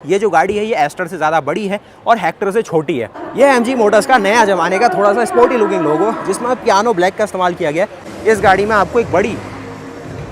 ये जो गाड़ी है ये एस्टर से ज़्यादा बड़ी है और हेक्टर से छोटी है। ये एमजी मोटर्स का नया ज़माने का थोड़ा सा स्पोर्टी लुकिंग लोगो जिसमें पियानो ब्लैक का इस्तेमाल किया गया है। इस गाड़ी में आपको एक बड़ी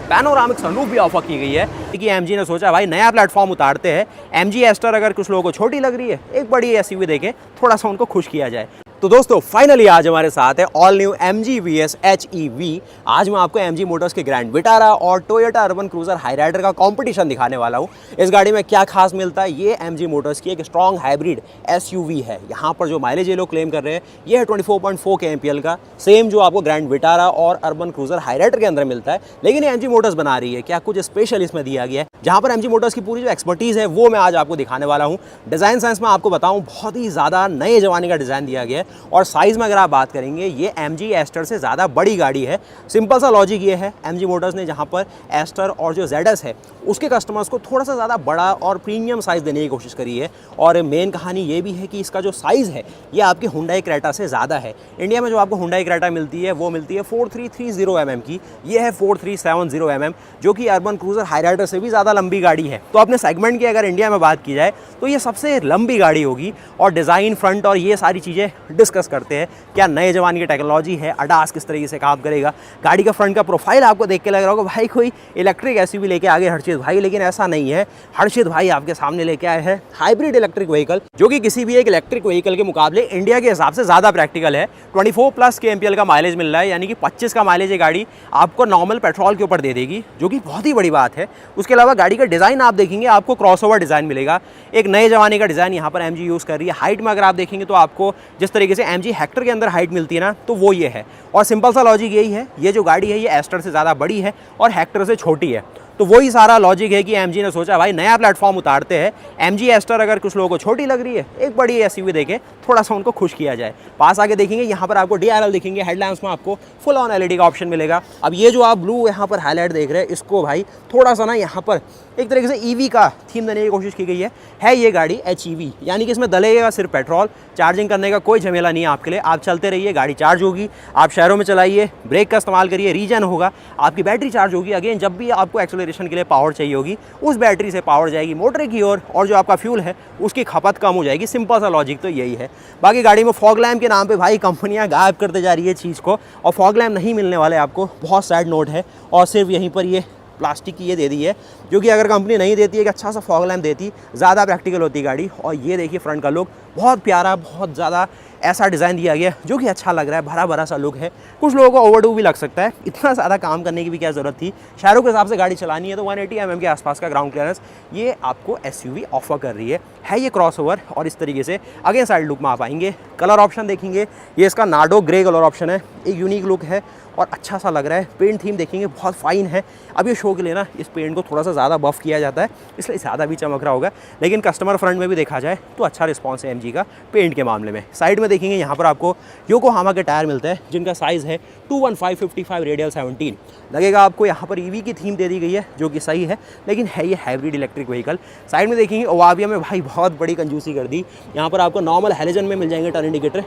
पैनोरामिक सनरूफ भी ऑफर की गई है कि एमजी ने सोचा भाई नया प्लेटफॉर्म उतारते हैं। एमजी एस्टर अगर कुछ लोगों को छोटी लग रही है, एक बड़ी एसयूवी देके थोड़ा सा उनको खुश किया जाए। तो दोस्तों फाइनली आज हमारे साथ है all new MG VS HEV। आज मैं आपको MG मोटर्स के ग्रैंड विटारा और टोयोटा अर्बन क्रूजर हाईराइडर का कंपटीशन दिखाने वाला हूं। इस गाड़ी में क्या खास मिलता है, ये MG मोटर्स की एक स्ट्रॉन्ग हाइब्रिड SUV है। यहाँ पर जो माइलेज ये लोग क्लेम कर रहे हैं ये है 24.4 kmpl का, सेम जो आपको ग्रैंड विटारा और अर्बन क्रूजर हाईराइडर के अंदर मिलता है। लेकिन ये MG मोटर्स बना रही है क्या कुछ स्पेशल इसमें दिया गया है, जहाँ पर MG मोटर्स की पूरी जो एक्सपर्टीज़ है वो मैं आज आपको दिखाने वाला हूँ। डिज़ाइन साइंस में आपको बताऊँ बहुत ही ज़्यादा नए जमाने का डिज़ाइन दिया गया है और साइज़ में अगर आप बात करेंगे ये MG एस्टर से ज़्यादा बड़ी गाड़ी है। सिंपल सा लॉजिक ये है, MG मोटर्स ने जहाँ पर एस्टर और जो ZS है उसके कस्टमर्स को थोड़ा सा ज़्यादा बड़ा और प्रीमियम साइज़ देने की कोशिश करी है। और मेन कहानी ये भी है कि इसका जो साइज़ है ये आपकी हुंडई क्रेटा से ज़्यादा है। इंडिया में जो आपको हुंडई क्रेटा मिलती है वो मिलती है 4330 mm की, ये है 4370 mm, जो कि अर्बन क्रूजर हाईराइडर से भी ज़्यादा लंबी गाड़ी है। तो अपने सेगमेंट की अगर इंडिया में बात की जाए तो ये सबसे लंबी गाड़ी होगी। और डिज़ाइन, फ्रंट और ये सारी चीज़ें डिस्कस करते हैं। क्या नए जमाने की टेक्नोलॉजी है, अडास किस तरीके से काम करेगा, गाड़ी का फ्रंट का प्रोफाइल आपको देख के लग रहा होगा भाई कोई इलेक्ट्रिक एसयूवी लेके आ गए हर्षित भाई, लेकिन ऐसा नहीं है। हर्षित भाई आपके सामने लेके आए हैं हाइब्रिड इलेक्ट्रिक व्हीकल, जो कि किसी भी एक इलेक्ट्रिक व्हीकल के मुकाबले इंडिया के हिसाब से ज़्यादा प्रैक्टिकल है। 24+ kmpl का माइलेज मिल रहा है, यानी कि 25 का माइलेज ये गाड़ी आपको नॉर्मल पेट्रोल के ऊपर दे देगी, जो कि बहुत ही बड़ी बात है। उसके अलावा गाड़ी का डिज़ाइन आप देखेंगे आपको क्रॉसओवर डिज़ाइन मिलेगा, एक नए जमाने का डिज़ाइन यहाँ पर MG यूज़ कर रही है। हाइट में अगर आप देखेंगे तो आपको जिस तरीके से MG हेक्टर के अंदर हाइट मिलती है ना, तो वो ये है। और सिंपल सा लॉजिक यही है, ये जो गाड़ी है ये एस्टर से ज़्यादा बड़ी है और हेक्टर से छोटी है। तो वही सारा लॉजिक है कि MG ने सोचा भाई नया प्लेटफॉर्म उतारते हैं। MG एस्टर अगर कुछ लोगों को छोटी लग रही है, एक बड़ी एसयूवी देके थोड़ा सा उनको खुश किया जाए। पास आके देखेंगे यहाँ पर आपको DRL दिखेंगे, हेडलैम्प्स में आपको फुल ऑन LED का ऑप्शन मिलेगा। अब ये जो आप ब्लू यहाँ पर हाईलाइट देख रहे हैं, इसको भाई थोड़ा सा ना यहाँ पर एक तरीके से EV का थीम देने की कोशिश की गई है ये गाड़ी HEV, यानी कि इसमें डलेगा सिर्फ पेट्रोल, चार्जिंग करने का कोई झमेला नहीं है आपके लिए। आप चलते रहिए, गाड़ी चार्ज होगी, आप शहरों में चलाइए, ब्रेक का इस्तेमाल करिए, रीजन होगा, आपकी बैटरी चार्ज होगी। अगेन जब भी आपको एक्सेलरेशन के लिए पावर चाहिए होगी, उस बैटरी से पावर जाएगी मोटर की ओर और जो आपका फ्यूल है उसकी खपत कम हो जाएगी। सिंपल सा लॉजिक तो यही है। बाकी गाड़ी में फॉग लैम्प के नाम पे भाई कंपनियां गायब करते जा रही है चीज़ को, और फॉग लैम्प नहीं मिलने वाले आपको, बहुत सैड नोट है। और सिर्फ यहीं पर ये प्लास्टिक की ये दे दी है, जो कि अगर कंपनी नहीं देती है कि अच्छा सा फॉग लैम्प देती, ज़्यादा प्रैक्टिकल होती गाड़ी। और ये देखिए फ्रंट का लुक बहुत प्यारा, बहुत ज़्यादा ऐसा डिज़ाइन दिया गया है जो कि अच्छा लग रहा है, भरा भरा सा लुक है। कुछ लोगों को ओवरडू भी लग सकता है, इतना ज़्यादा काम करने की भी क्या ज़रूरत थी। शहरों के हिसाब से गाड़ी चलानी है तो 180 mm के आसपास का ग्राउंड क्लियरेंस ये आपको SUV ऑफर कर रही है ये क्रॉसओवर। और इस तरीके से अगेन साइड लुक में आप आएंगे, कलर ऑप्शन देखेंगे, ये इसका नार्डो ग्रे कलर ऑप्शन है, एक यूनिक लुक है और अच्छा सा लग रहा है। पेंट थीम देखेंगे बहुत फाइन है। अब ये शो के लिए ना इस पेंट को थोड़ा सा ज़्यादा बफ किया जाता है, इसलिए ज़्यादा भी चमक रहा होगा, लेकिन कस्टमर फ्रंट में भी देखा जाए तो अच्छा रिस्पॉन्स है MG का पेंट के मामले में। साइड में देखेंगे यहाँ पर आपको योकोहामा के टायर मिलते हैं, जिनका साइज़ है 215/55 रेडियल 17। लगेगा आपको यहाँ पर EV की थीम दे दी गई है, जो कि सही है, लेकिन है ये हाइब्रिड इलेक्ट्रिक व्हीकल। साइड में देखेंगे ओवाविया में भाई बहुत बड़ी कंजूसी कर दी। यहाँ पर आपको नॉर्मल हेलोजन में मिल जाएंगे टर्न इंडिकेटर,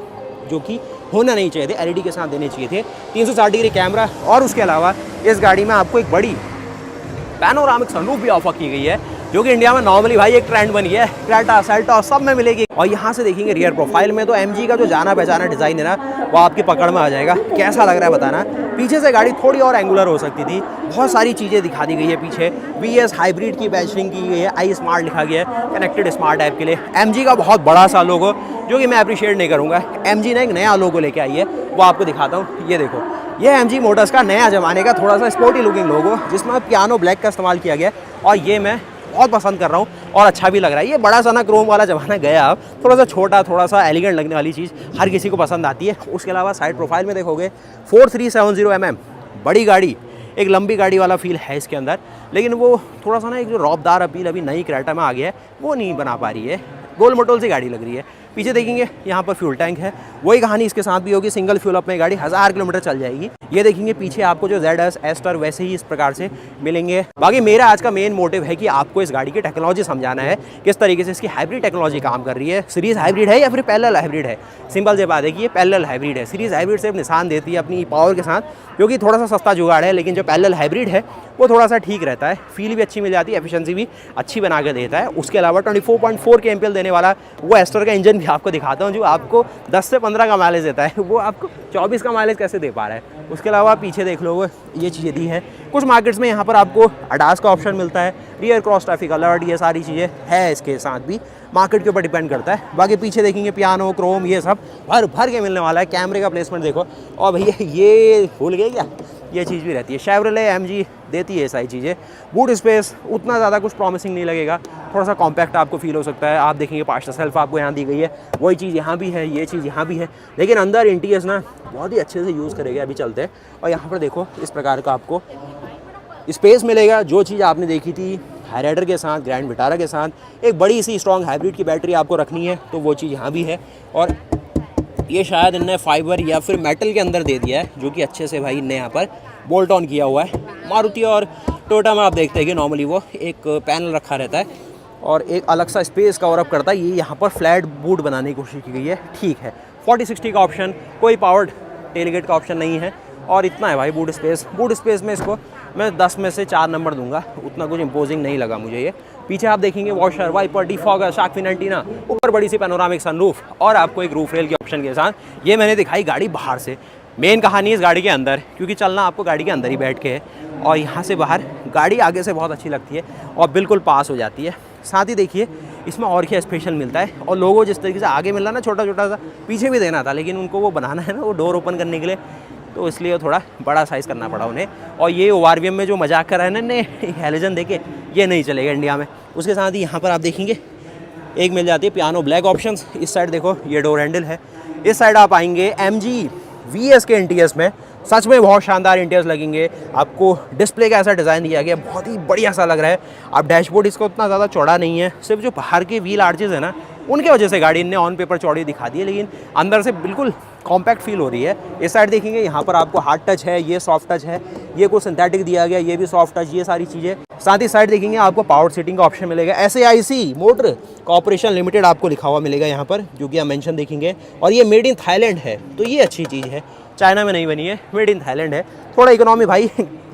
जो कि होना नहीं चाहिए थे, LED के साथ देने चाहिए थे। 360 डिग्री कैमरा, और उसके अलावा इस गाड़ी में आपको एक बड़ी पैनोरामिक सनरूफ भी ऑफर की गई है, जो कि इंडिया में नॉर्मली भाई एक ट्रेंड बनी है, क्रेटा सेल्टॉस सब में मिलेगी। और यहाँ से देखेंगे रियर प्रोफाइल में तो MG का जो जाना पहचाना डिज़ाइन है ना, वो आपकी पकड़ में आ जाएगा। कैसा लग रहा है बताना। पीछे से गाड़ी थोड़ी और एंगुलर हो सकती थी, बहुत सारी चीज़ें दिखा दी गई है पीछे। VS हाइब्रिड की बैचिंग की गई है, आई स्मार्ट लिखा गया है कनेक्टेड स्मार्ट ऐप के लिए। MG का बहुत बड़ा सा लोगो, जो कि मैं अप्रिशिएट नहीं करूँगा। MG ने एक नया लोगो लेके आई है, वो आपको दिखाता हूँ। ये देखो, ये MG मोटर्स का नया ज़माने का थोड़ा सा स्पोर्टी लुकिंग लोगो, जिसमें पियानो ब्लैक का इस्तेमाल किया गया है, और ये मैं बहुत पसंद कर रहा हूँ और अच्छा भी लग रहा है। ये बड़ा सा ना क्रोम वाला ज़माना गया, अब थोड़ा सा छोटा, थोड़ा सा एलिगेंट लगने वाली चीज़ हर किसी को पसंद आती है। उसके अलावा साइड प्रोफाइल में देखोगे 4370 mm, बड़ी गाड़ी, एक लंबी गाड़ी वाला फील है इसके अंदर, लेकिन वो थोड़ा सा ना एक जो रौबदार अपील अभी नई क्रेटा में आ गया है वो नहीं बना पा रही है। गोल मटोल सी गाड़ी लग रही है। पीछे देखेंगे यहाँ पर फ्यूल टैंक है, वही कहानी इसके साथ भी होगी। सिंगल फ्यूल अप में गाड़ी 1000 किलोमीटर चल जाएगी। ये देखेंगे पीछे आपको जो ZS एस्टर वैसे ही इस प्रकार से मिलेंगे। बाकी मेरा आज का मेन मोटिव है कि आपको इस गाड़ी की टेक्नोलॉजी समझाना है, किस तरीके से इसकी हाइब्रिड टेक्नोलॉजी काम कर रही है। सीरीज हाइब्रिड है या फिर पैरेलल हाइब्रिड है। सिंपल से बात है कि ये पैरेलल हाइब्रिड है। सीरीज हाइब्रिड सिर्फ निशान देती है अपनी पावर के साथ, जो कि थोड़ा सा सस्ता जुगाड़ है, लेकिन जो पैरेलल हाइब्रिड है वो थोड़ा सा ठीक रहता है, फील भी अच्छी मिल जाती है, एफिशिएंसी भी अच्छी बना के देता है। उसके अलावा 24.4 के एमपीएल देने वाला वो एस्टर का इंजन भी आपको दिखाता हूँ, जो आपको 10 से 15 का माइलेज देता है, वो आपको 24 का माइलेज कैसे दे पा रहा है। उसके अलावा पीछे देख लो ये चीज़ें दी है। कुछ मार्केट्स में यहाँ पर आपको ADAS का ऑप्शन मिलता है, रियर क्रॉस ट्रैफिक अलर्ट, ये सारी चीज़ें है इसके साथ भी, मार्केट के ऊपर डिपेंड करता है। बाकी पीछे देखेंगे पियानो, क्रोम, ये सब भर भर के मिलने वाला है। कैमरे का प्लेसमेंट देखो, और भैया ये भूल गए क्या, ये चीज़ भी रहती है। शेवरले AMG देती है सारी चीज़ें। बूट स्पेस उतना ज़्यादा कुछ प्रॉमिसिंग नहीं लगेगा, थोड़ा सा कॉम्पैक्ट आपको फील हो सकता है। आप देखेंगे पास्टर सेल्फ आपको यहाँ दी गई है, वही चीज़ यहाँ भी है, ये चीज़ यहाँ भी है, लेकिन अंदर इंटीरियर्स ना बहुत ही अच्छे से यूज़ करेगा। अभी चलते हैं और यहाँ पर देखो इस प्रकार का आपको स्पेस मिलेगा। जो चीज़ आपने देखी थी हाईराइडर के साथ, ग्रैंड विटारा के साथ, एक बड़ी सी स्ट्रॉन्ग हाइब्रिड की बैटरी आपको रखनी है, तो वो चीज़ यहाँ भी है। और ये शायद इनने फाइबर या फिर मेटल के अंदर दे दिया है, जो कि अच्छे से भाई इनने यहाँ पर बोल्ट ऑन किया हुआ है। मारुति और टोयोटा में आप देखते हैं कि नॉर्मली वो एक पैनल रखा रहता है और एक अलग सा स्पेस कवर अप करता है। ये यहाँ पर फ्लैट बूट बनाने की कोशिश की गई है, ठीक है। 40-60 का ऑप्शन, कोई पावर्ड टेलगेट का ऑप्शन नहीं है, और इतना है भाई बूट स्पेस। बूट स्पेस में इसको मैं 10 में से 4 नंबर दूंगा, उतना कुछ इंपोजिंग नहीं लगा मुझे ये। पीछे आप देखेंगे washer, wiper, defogger, shark fin antenna, ऊपर बड़ी सी पैनोरामिक सनरूफ, और आपको एक रूफ रेल के ऑप्शन के साथ। ये मैंने दिखाई गाड़ी बाहर से, मेन कहानी इस गाड़ी के अंदर, क्योंकि चलना आपको गाड़ी के अंदर ही बैठ के है, और यहाँ से बाहर गाड़ी आगे से बहुत अच्छी लगती है और बिल्कुल पास हो जाती है। साथ ही देखिए इसमें और क्या स्पेशल मिलता है, और लोगों जिस तरीके से आगे मिल रहा ना छोटा छोटा सा, पीछे भी देना था, लेकिन उनको वो बनाना है ना वो डोर ओपन करने के लिए, तो इसलिए थोड़ा बड़ा साइज़ करना पड़ा उन्हें। और ये ORVM में जो मजाक कर रहे हैं ना हेलोजन देके, ये नहीं चलेगा इंडिया में। उसके साथ ही यहाँ पर आप देखेंगे एक मिल जाती है पियानो ब्लैक ऑप्शंस। इस साइड देखो ये डोर हैंडल है। इस साइड आप आएंगे MG VS के इंटीरियर्स में, सच में बहुत शानदार इंटीरियर्स लगेंगे आपको। डिस्प्ले का ऐसा डिज़ाइन दिया गया, बहुत ही बढ़िया सा लग रहा है। अब डैशबोर्ड इसका उतना ज़्यादा चौड़ा नहीं है, सिर्फ जो बाहर के व्हील आर्चेज है ना, उनके वजह से गाड़ी ने ऑन पेपर चौड़ी दिखा दी है, लेकिन अंदर से बिल्कुल कॉम्पैक्ट फील हो रही है। इस साइड देखेंगे यहाँ पर आपको हार्ड टच है, ये सॉफ्ट टच है, ये कुछ सिंथेटिक दिया गया, ये भी सॉफ्ट टच, ये सारी चीज़ें। साथ ही साइड देखेंगे आपको पावर सीटिंग का ऑप्शन मिलेगा। SAIC मोटर कॉर्पोरेशन लिमिटेड आपको लिखा हुआ मिलेगा यहाँ पर, जो कि आप मेंशन देखेंगे, और ये मेड इन थाईलैंड है, तो ये अच्छी चीज़ है। चाइना में नहीं बनी है, मेड इन थाईलैंड है। थोड़ा इकोनॉमी भाई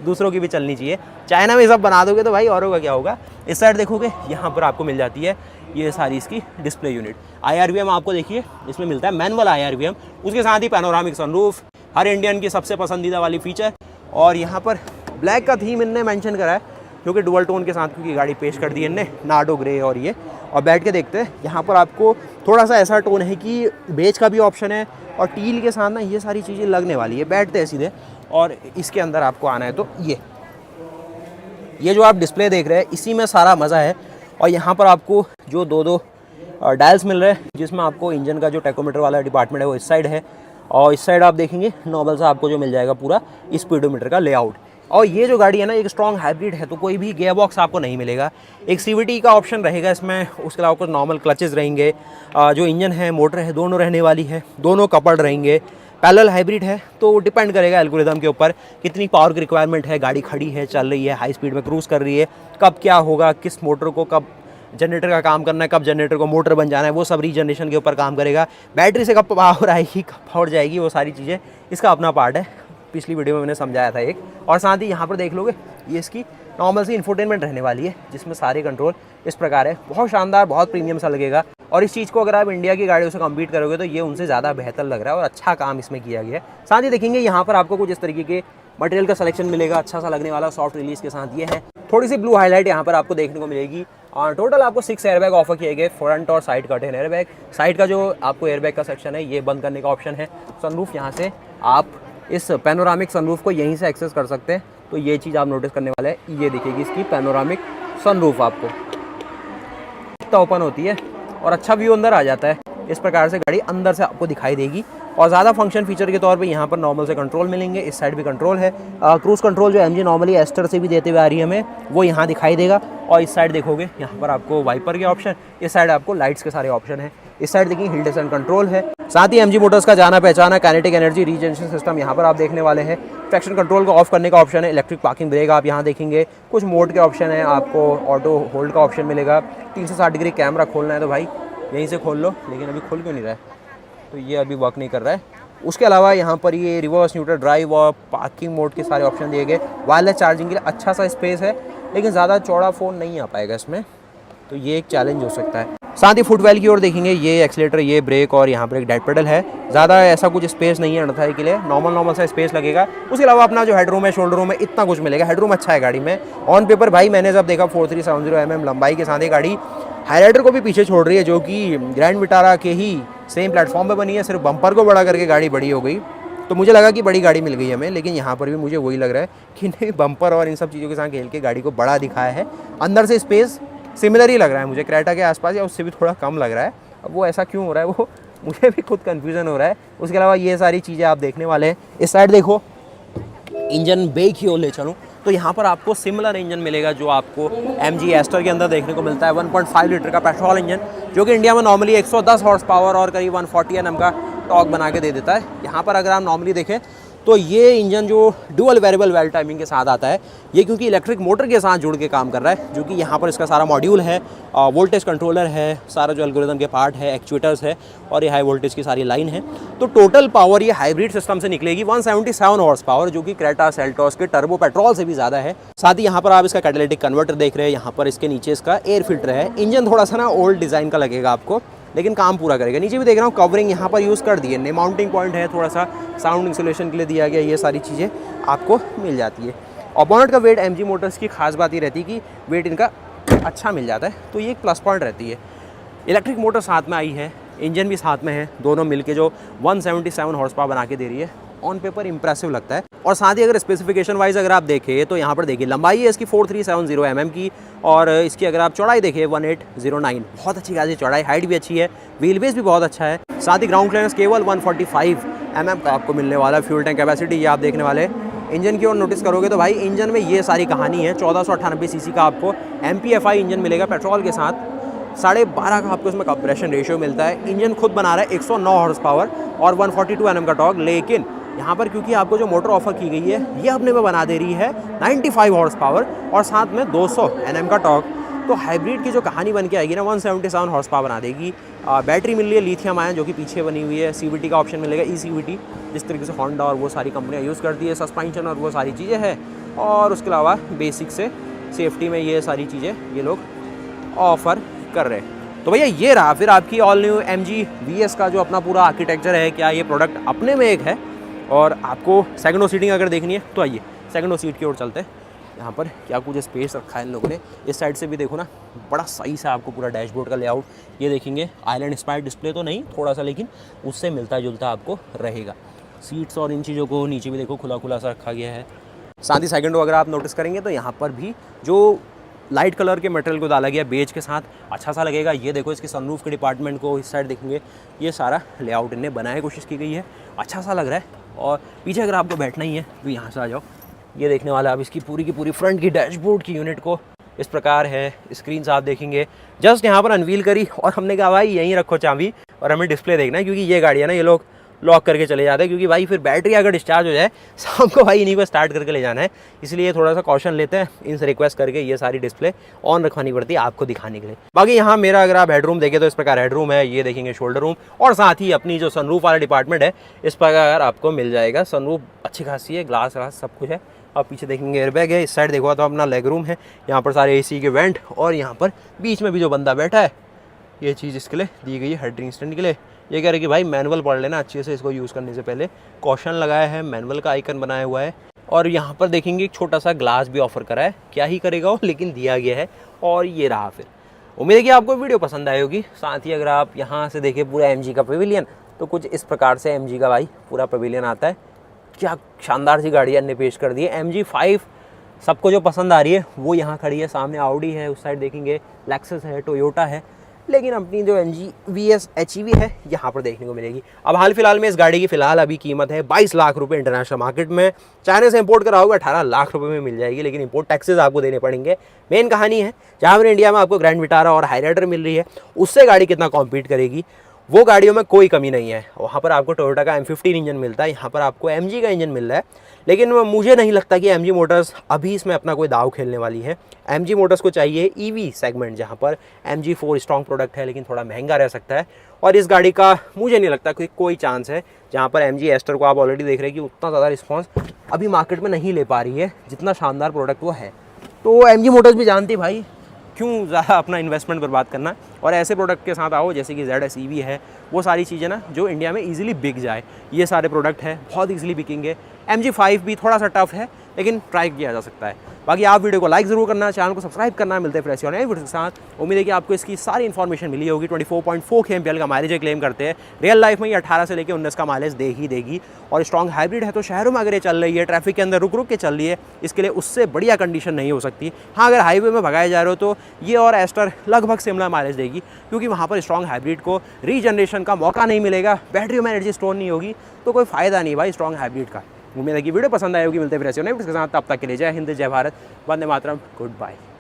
दूसरों की भी चलनी चाहिए, चाइना में सब बना दोगे तो भाई औरों का क्या होगा। इस साइड देखोगे यहाँ पर आपको मिल जाती है ये सारी इसकी डिस्प्ले यूनिट। IRVM आपको देखिए इसमें मिलता है, मैनुअल IRVM, उसके साथ ही पैनोरामिक सनरूफ, हर इंडियन की सबसे पसंदीदा वाली फीचर। और यहाँ पर ब्लैक का थीम इनने मेंशन करा है, जो कि डुअल टोन के साथ क्योंकि गाड़ी पेश कर दी है इनने, नार्डो ग्रे और ये। और बैठ के देखते हैं यहाँ पर आपको थोड़ा सा ऐसा टोन है कि बेज का भी ऑप्शन है, और टील के साथ ना ये सारी चीज़ें लगने वाली है। बैठते हैं सीधे, और इसके अंदर आपको आना है तो ये जो आप डिस्प्ले देख रहे हैं इसी में सारा मज़ा है। और यहाँ पर आपको जो दो डायल्स मिल रहे हैं, जिसमें आपको इंजन का जो टेकोमीटर वाला डिपार्टमेंट है वो इस साइड है, और इस साइड आप देखेंगे नॉर्मल सा आपको जो मिल जाएगा पूरा स्पीडोमीटर का लेआउट। और ये जो गाड़ी है ना एक स्ट्रॉन्ग हाइब्रिड है, तो कोई भी गियर बॉक्स आपको नहीं मिलेगा। एक CVT का ऑप्शन रहेगा इसमें, उसके अलावा कुछ नॉर्मल क्लचेस रहेंगे। जो इंजन है मोटर है दोनों रहने वाली है, दोनों कपल्ड रहेंगे। पैरेलल हाइब्रिड है तो डिपेंड करेगा एल्गोरिदम के ऊपर, कितनी पावर की रिक्वायरमेंट है, गाड़ी खड़ी है, चल रही है, हाई स्पीड में क्रूज़ कर रही है, कब क्या होगा, किस मोटर को कब जनरेटर का काम करना है, कब जनरेटर को मोटर बन जाना है, वो सब रीजनरेशन के ऊपर काम करेगा। बैटरी से कब पावर आएगी, कब पावर जाएगी, वो सारी चीज़ें इसका अपना पार्ट है। पिछली वीडियो में मैंने समझाया था एक। और साथ ही यहाँ पर देख लोगे ये इसकी नॉर्मल सी इंफोटेनमेंट रहने वाली है, जिसमें सारे कंट्रोल इस प्रकार है। बहुत शानदार, बहुत प्रीमियम सा लगेगा। और इस चीज़ को अगर आप इंडिया की गाड़ियों से कम्पीट करोगे तो ये उनसे ज़्यादा बेहतर लग रहा है, और अच्छा काम इसमें किया गया है। साथ ही देखेंगे यहाँ पर आपको कुछ इस तरीके के मटेरियल का सिलेक्शन मिलेगा, अच्छा सा लगने वाला सॉफ्ट रिलीज के साथ ये है। थोड़ी सी ब्लू हाईलाइट यहाँ पर आपको देखने को मिलेगी। और टोटल आपको 6 एयरबैग ऑफर किए गए, फ्रंट और साइड कर्टेन एयरबैग। साइड का जो आपको एयरबैग का सेक्शन है ये बंद करने का ऑप्शन है। सनरूफ यहाँ से आप इस पैनोरामिक सनरूफ को यहीं से एक्सेस कर सकते हैं, तो ये चीज़ आप नोटिस करने वाले हैं। ये दिखेगी इसकी पैनोरामिक सनरूफ आपको तो ओपन होती है और अच्छा व्यू अंदर आ जाता है। इस प्रकार से गाड़ी अंदर से आपको दिखाई देगी। और ज़्यादा फंक्शन फीचर के तौर पे यहाँ पर नॉर्मल से कंट्रोल मिलेंगे। इस साइड भी कंट्रोल है, क्रूज़ कंट्रोल जो MG नॉर्मली एस्टर से भी देते हुए आ रही है हमें, वो यहाँ दिखाई देगा। और इस साइड देखोगे यहाँ पर आपको वाइपर के ऑप्शन, इस साइड आपको लाइट्स के सारे ऑप्शन है। इस साइड देखिए हिल डिसेंट कंट्रोल है। साथ ही MG मोटर्स का जाना पहचाना काइनेटिक एनर्जी रीजनरेशन सिस्टम यहाँ पर आप देखने वाले हैं। ट्रैक्शन कंट्रोल को ऑफ करने का ऑप्शन है, इलेक्ट्रिक पार्किंग ब्रेक आप यहाँ देखेंगे, कुछ मोड के ऑप्शन है, आपको ऑटो होल्ड का ऑप्शन मिलेगा, 360 डिग्री कैमरा खोलना है तो भाई यहीं से खोल लो, लेकिन अभी खोल क्यों नहीं रहा है, तो ये अभी वर्क नहीं कर रहा है। उसके अलावा यहाँ पर ये रिवर्स न्यूट्रल ड्राइव और पार्किंग मोड के सारे ऑप्शन दिए गए। वायरलेस चार्जिंग के लिए अच्छा सा स्पेस है, लेकिन ज़्यादा चौड़ा फ़ोन नहीं आ पाएगा इसमें, तो ये एक चैलेंज हो सकता है। साथ ही फुटवेल की ओर देखेंगे, ये एक्सीलेटर, ये ब्रेक और यहाँ पर एक डेड पेडल है। ज़्यादा ऐसा कुछ स्पेस नहीं है अर्थाई के लिए, नॉर्मल सा स्पेस लगेगा। उसके अलावा अपना जो हेडरूम है, शोल्डर रूम है, इतना कुछ मिलेगा। हेडरूम अच्छा है गाड़ी में। ऑन पेपर भाई मैंने जब देखा 4370 mm लंबाई के साथ ये गाड़ी हाईराइडर को भी पीछे छोड़ रही है, जो कि ग्रैंड विटारा के ही सेम प्लेटफॉर्म पे बनी है, सिर्फ बम्पर को बड़ा करके गाड़ी बड़ी हो गई। तो मुझे लगा कि बड़ी गाड़ी मिल गई हमें, लेकिन यहाँ पर भी मुझे वही लग रहा है कि नहीं, बम्पर और इन सब चीज़ों के साथ खेल के गाड़ी को बड़ा दिखाया है। अंदर से स्पेस सिमिलर ही लग रहा है मुझे क्रेटा के आसपास, या उससे भी थोड़ा कम लग रहा है। अब वो ऐसा क्यों हो रहा है वो मुझे भी खुद कन्फ्यूज़न हो रहा है। उसके अलावा ये सारी चीज़ें आप देखने वाले हैं। इस साइड देखो, इंजन बे की ओर ले चलूँ तो यहाँ पर आपको सिमिलर इंजन मिलेगा जो आपको MG एस्टर के अंदर देखने को मिलता है। 1.5 लीटर का पेट्रोल इंजन, जो कि इंडिया में नॉर्मली 110 हॉर्स पावर और करीब 140 Nm का टॉर्क बना के दे देता है। यहाँ पर अगर आप नॉर्मली देखें तो ये इंजन जो डुअल वेरिएबल वेल टाइमिंग के साथ आता है, ये क्योंकि इलेक्ट्रिक मोटर के साथ जुड़ के काम कर रहा है, जो कि यहाँ पर इसका सारा मॉड्यूल है, वोल्टेज कंट्रोलर है, सारा जो एल्गोरिथम के पार्ट है, एक्चुएटर्स है और ये हाई वोल्टेज की सारी लाइन है। तो टोटल पावर ये हाइब्रिड सिस्टम से निकलेगी 177 हॉर्स पावर, जो कि क्रेटा सेल्टोस के टर्बो पेट्रोल से भी ज़्यादा है। साथ ही यहाँ पर आप इसका कैटालिटिक कन्वर्टर देख रहे हैं, यहाँ पर इसके नीचे इसका एयर फिल्टर है। इंजन थोड़ा सा ना ओल्ड डिज़ाइन का लगेगा आपको, लेकिन काम पूरा करेगा। नीचे भी देख रहा हूँ कवरिंग यहाँ पर यूज़ कर दिए, माउंटिंग पॉइंट है, थोड़ा सा साउंड इंसुलेशन के लिए दिया गया, ये सारी चीज़ें आपको मिल जाती है। और बोनट का वेट MG मोटर्स की खास बात ये रहती है कि वेट इनका अच्छा मिल जाता है, तो ये एक प्लस पॉइंट रहती है। इलेक्ट्रिक मोटर साथ में आई है, इंजन भी साथ में है, दोनों मिलके जो 177 हॉर्स पावर बना के दे रही है, ऑन पेपर इंप्रेसिव लगता है। और साथ ही अगर स्पेसिफिकेशन वाइज अगर आप देखें तो यहाँ पर देखिए लंबाई है इसकी 4370 mm की, और इसकी अगर आप चौड़ाई देखें 1809, बहुत अच्छी खासी चौड़ाई, हाइट भी अच्छी है, व्हील बेस भी बहुत अच्छा है। साथ ही ग्राउंड क्लियरेंस केवल 145 mm का आपको मिलने वाला है। फ्यूल टैंक कैपेसिटी ये आप देखने वाले। इंजन की ओर नोटिस करोगे तो भाई इंजन में ये सारी कहानी है। 1498 cc का आपको MPFI इंजन मिलेगा पेट्रोल के साथ, 12.5 का आपको इसमें कंप्रेशन रेशियो मिलता है। इंजन खुद बना रहा है 109 हॉर्स पावर और 142 Nm का टॉर्क, लेकिन यहाँ पर क्योंकि आपको जो मोटर ऑफर की गई है ये अपने में बना दे रही है 95 हॉर्स पावर और साथ में 200 Nm का टॉर्क। तो हाइब्रिड की जो कहानी बन के आएगी ना, 177 हॉर्स पावर बना देगी। बैटरी मिल रही है लिथियम आयन, जो कि पीछे बनी हुई है। CVT का ऑप्शन मिलेगा, eCVT, जिस तरीके से होंडा और वो सारी कंपनियाँ यूज़ करती है। सस्पेंशन और वो सारी चीज़ें हैं, और उसके अलावा बेसिक से सेफ्टी में ये सारी चीज़ें ये लोग ऑफ़र कर रहे हैं। तो भैया ये रहा फिर आपकी ऑल न्यू MG VS का जो अपना पूरा आर्किटेक्चर है। क्या ये प्रोडक्ट अपने में एक है? और आपको सेकंड रो सीटिंग अगर देखनी है तो आइए सेकंड रो सीट की ओर चलते हैं। यहाँ पर क्या कुछ स्पेस रखा है इन लोगों ने। इस साइड से भी देखो ना, बड़ा सही सा आपको पूरा डैशबोर्ड का लेआउट ये देखेंगे। आइलैंड इंस्पायर्ड डिस्प्ले तो नहीं, थोड़ा सा, लेकिन उससे मिलता जुलता आपको रहेगा। सीट्स और इन चीज़ों को नीचे भी देखो खुला खुला सा रखा गया है। साथ ही सेकंड रो अगर आप नोटिस करेंगे तो यहाँ पर भी जो लाइट कलर के मटेरियल को डाला गया बेज के साथ, अच्छा सा लगेगा। ये देखो इसकी सनरूफ के डिपार्टमेंट को इस साइड देखेंगे, ये सारा लेआउट इन्हें बनाने की कोशिश की गई है, अच्छा सा लग रहा है। और पीछे अगर आपको बैठना ही है तो यहाँ से आ जाओ, ये देखने वाला आप इसकी पूरी की पूरी फ्रंट की डैशबोर्ड की यूनिट को इस प्रकार है। स्क्रीन से आप देखेंगे जस्ट यहाँ पर अनवील करी और हमने कहा भाई यहीं रखो चाबी और हमें डिस्प्ले देखना है, क्योंकि ये गाड़ी है ना, ये लोग लॉक करके चले जाते हैं, क्योंकि भाई फिर बैटरी अगर डिस्चार्ज हो जाए शाम को भाई इन्हीं को स्टार्ट करके ले जाना है। इसलिए थोड़ा सा कॉशन लेते हैं, इनसे रिक्वेस्ट करके ये सारी डिस्प्ले ऑन रखवानी पड़ती है आपको दिखाने के लिए। बाकी यहाँ मेरा अगर आप हेडरूम देखें तो इस प्रकार हेडरूम है, ये देखेंगे शोल्डर रूम, और साथ ही अपनी जो सनरूफ वाला डिपार्टमेंट है इस प्रकार आपको मिल जाएगा। सनरूफ अच्छी खासी है, ग्लास व्लास सब कुछ है। अब पीछे देखेंगे एयरबैग है, इस साइड देखो तो अपना लेग रूम है, यहाँ पर सारे AC के वेंट, और यहाँ पर बीच में भी जो बंदा बैठा है ये चीज़ इसके लिए दी गई है हेड ड्रिंक स्टैंड के लिए। ये कह रहे कि भाई मैनुअल पढ़ लेना अच्छे से, इसको यूज़ करने से पहले कॉशन लगाया है, मैनुअल का आइकन बनाया हुआ है। और यहाँ पर देखेंगे एक छोटा सा ग्लास भी ऑफर करा है, क्या ही करेगा वो, लेकिन दिया गया है। और ये रहा फिर, उम्मीद है कि आपको वीडियो पसंद आई होगी। साथ ही अगर आप यहाँ से देखें पूरा MG का पवेलियन, तो कुछ इस प्रकार से MG का भाई पूरा पवेलियन आता है। क्या शानदार सी गाड़ी ने पेश कर दी है। MG5 सबको जो पसंद आ रही है वो यहाँ खड़ी है। सामने ऑडी है, उस साइड देखेंगे लेक्सस है, टोयोटा है, लेकिन अपनी जो MG VS HEV है यहाँ पर देखने को मिलेगी। अब हाल फिलहाल में इस गाड़ी की फ़िलहाल अभी कीमत है 22 लाख रुपए इंटरनेशनल मार्केट में। चाइना से इंपोर्ट करा होगा 18 लाख रुपए में मिल जाएगी, लेकिन इंपोर्ट टैक्सेस आपको देने पड़ेंगे। मेन कहानी है जहाँ पर इंडिया में आपको ग्रैंड विटारा और हाईराइडर मिल रही है, उससे गाड़ी कितना कॉम्पीट करेगी, वो गाड़ियों में कोई कमी नहीं है। वहाँ पर आपको टोयोटा का M15 इंजन मिलता है, यहाँ पर आपको MG का इंजन मिल रहा है। लेकिन मुझे नहीं लगता कि MG मोटर्स अभी इसमें अपना कोई दाव खेलने वाली है। MG मोटर्स को चाहिए EV सेगमेंट, जहाँ पर MG4 स्ट्रॉन्ग प्रोडक्ट है लेकिन थोड़ा महंगा रह सकता है। और इस गाड़ी का मुझे नहीं लगता कि कोई चांस है, जहाँ पर MG एस्टर को आप ऑलरेडी देख रहे हैं कि उतना ज़्यादा रिस्पॉन्स अभी मार्केट में नहीं ले पा रही है जितना शानदार प्रोडक्ट वो है। तो MG मोटर्स भी जानती भाई क्यों ज़्यादा अपना इन्वेस्टमेंट बर्बाद करना, और ऐसे प्रोडक्ट के साथ आओ जैसे कि ZS EV है, वो सारी चीज़ें ना जो इंडिया में इजीली बिक जाए। ये सारे प्रोडक्ट है बहुत इजीली बिकेंगे। MG5 भी थोड़ा सा टफ है लेकिन ट्राई किया जा सकता है। बाकी आप वीडियो को लाइक ज़रूर करना, चैनल को सब्सक्राइब करना। मिलते हैं फिर ऐसी और नई वीडियो के साथ। उम्मीद है कि आपको इसकी सारी इन्फॉर्मेशन मिली होगी। 24.4 kmpl का माइलेज क्लेम करते हैं, रियल लाइफ में ये 18 से लेकर 19 का माइलेज दे ही देगी। और स्ट्रॉन्ग हाइब्रिड है, तो शहरों में अगर ये चल रही है, ट्रैफिक के अंदर रुक रुक के चल रही है, इसके लिए उससे बढ़िया कंडीशन नहीं हो सकती। हाँ, अगर हाईवे में भगाए जा रहे हो तो ये और एस्टर लगभग सिमिलर माइलेज देगी, क्योंकि वहाँ पर स्ट्रॉन्ग हाइब्रिड को रीजनरेशन का मौका नहीं मिलेगा, बैटरी में एनर्जी स्टोर नहीं होगी, तो कोई फ़ायदा नहीं भाई स्ट्रॉन्ग हाइब्रिड का। उम्मीद है कि वीडियो पसंद आई होगी। मिलते हैं फिर ऐसे नए वीडियो के साथ, तब तक के लिए जय हिंद, जय भारत, वंदे मातरम, गुड बाय।